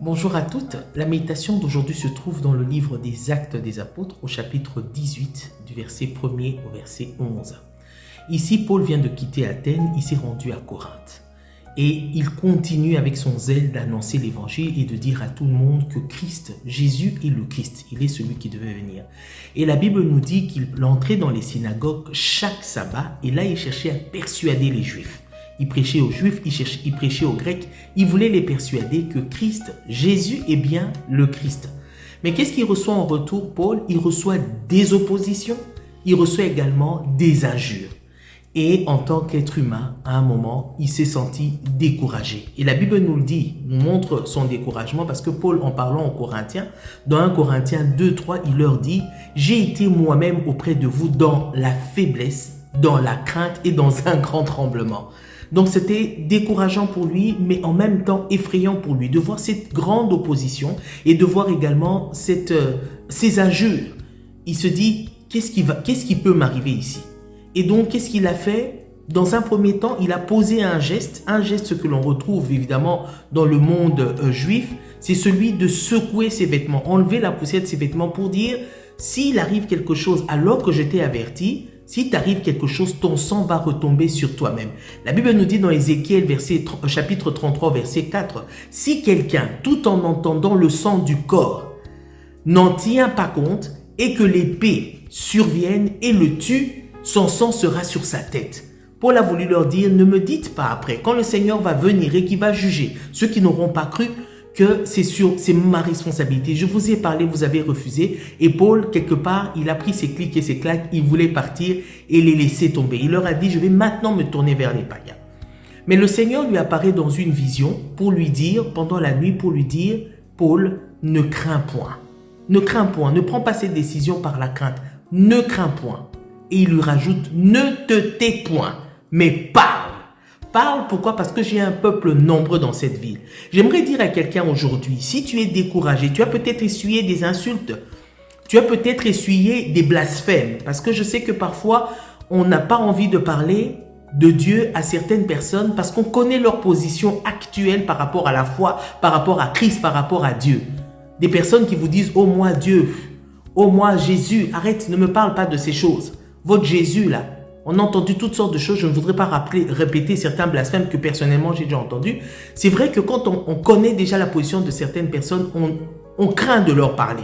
Bonjour à toutes, la méditation d'aujourd'hui se trouve dans le livre des Actes des Apôtres au chapitre 18 du verset 1er au verset 11. Ici, Paul vient de quitter Athènes, il s'est rendu à Corinthe et il continue avec son zèle d'annoncer l'évangile et de dire à tout le monde que Christ, Jésus est le Christ, il est celui qui devait venir. Et la Bible nous dit qu'il entrait dans les synagogues chaque sabbat et là il cherchait à persuader les Juifs. Il prêchait aux Juifs, il prêchait aux Grecs, il voulait les persuader que Christ, Jésus est bien le Christ. Mais qu'est-ce qu'il reçoit en retour, Paul? Il reçoit des oppositions, il reçoit également des injures. Et en tant qu'être humain, à un moment, il s'est senti découragé. Et la Bible nous le dit, nous montre son découragement parce que Paul, en parlant aux Corinthiens, dans 1 Corinthiens 2, 3, il leur dit « J'ai été moi-même auprès de vous dans la faiblesse, dans la crainte et dans un grand tremblement. » Donc c'était décourageant pour lui, mais en même temps effrayant pour lui de voir cette grande opposition et de voir également ces injures. Il se dit, qu'est-ce qui peut m'arriver ici? Et donc, qu'est-ce qu'il a fait? Dans un premier temps, il a posé un geste que l'on retrouve évidemment dans le monde juif, c'est celui de secouer ses vêtements, enlever la poussière de ses vêtements pour dire, s'il arrive quelque chose alors que je t'ai averti, si t'arrive quelque chose, ton sang va retomber sur toi-même. La Bible nous dit dans Ézéchiel chapitre 33, verset 4, « Si quelqu'un, tout en entendant le sang du corps, n'en tient pas compte et que l'épée survienne et le tue, son sang sera sur sa tête. » Paul a voulu leur dire, ne me dites pas après, quand le Seigneur va venir et qu'il va juger ceux qui n'auront pas cru, que c'est ma responsabilité. Je vous ai parlé, vous avez refusé. Et Paul, quelque part, il a pris ses clics et ses claques, il voulait partir et les laisser tomber. Il leur a dit, je vais maintenant me tourner vers les païens. Mais le Seigneur lui apparaît dans une vision pour lui dire, pendant la nuit, pour lui dire, Paul, ne crains point. Ne crains point, ne prends pas cette décision par la crainte. Ne crains point. Et il lui rajoute, ne te tais point, mais parle. Parle, pourquoi? Parce que j'ai un peuple nombreux dans cette ville. J'aimerais dire à quelqu'un aujourd'hui, si tu es découragé, tu as peut-être essuyé des insultes, tu as peut-être essuyé des blasphèmes, parce que je sais que parfois, on n'a pas envie de parler de Dieu à certaines personnes parce qu'on connaît leur position actuelle par rapport à la foi, par rapport à Christ, par rapport à Dieu. Des personnes qui vous disent, oh moi Dieu, oh moi Jésus, arrête, ne me parle pas de ces choses. Votre Jésus là, on a entendu toutes sortes de choses, je ne voudrais pas répéter certains blasphèmes que personnellement j'ai déjà entendus. C'est vrai que quand on connaît déjà la position de certaines personnes, on craint de leur parler.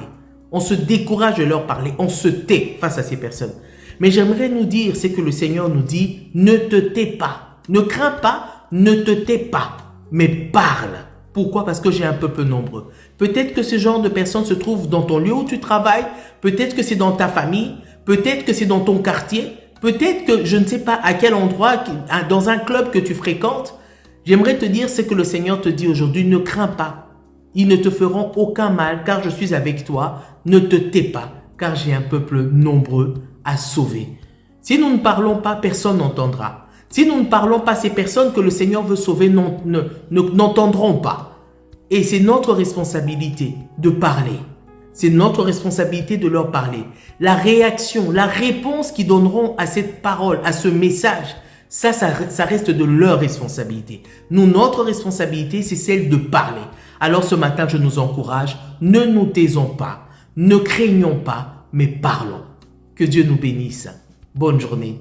On se décourage de leur parler, on se tait face à ces personnes. Mais j'aimerais nous dire, c'est que le Seigneur nous dit, ne te tais pas, ne crains pas, ne te tais pas, mais parle. Pourquoi? Parce que j'ai un peuple nombreux. Peut-être que ce genre de personnes se trouve dans ton lieu où tu travailles, peut-être que c'est dans ta famille, peut-être que c'est dans ton quartier, peut-être que je ne sais pas à quel endroit, dans un club que tu fréquentes. J'aimerais te dire ce que le Seigneur te dit aujourd'hui, ne crains pas. Ils ne te feront aucun mal car je suis avec toi. Ne te tais pas car j'ai un peuple nombreux à sauver. Si nous ne parlons pas, personne n'entendra. Si nous ne parlons pas, ces personnes que le Seigneur veut sauver n'entendront pas. Et c'est notre responsabilité de parler. C'est notre responsabilité de leur parler. La réaction, la réponse qu'ils donneront à cette parole, à ce message, ça reste de leur responsabilité. Nous, notre responsabilité, c'est celle de parler. Alors ce matin, je nous encourage, ne nous taisons pas, ne craignons pas, mais parlons. Que Dieu nous bénisse. Bonne journée.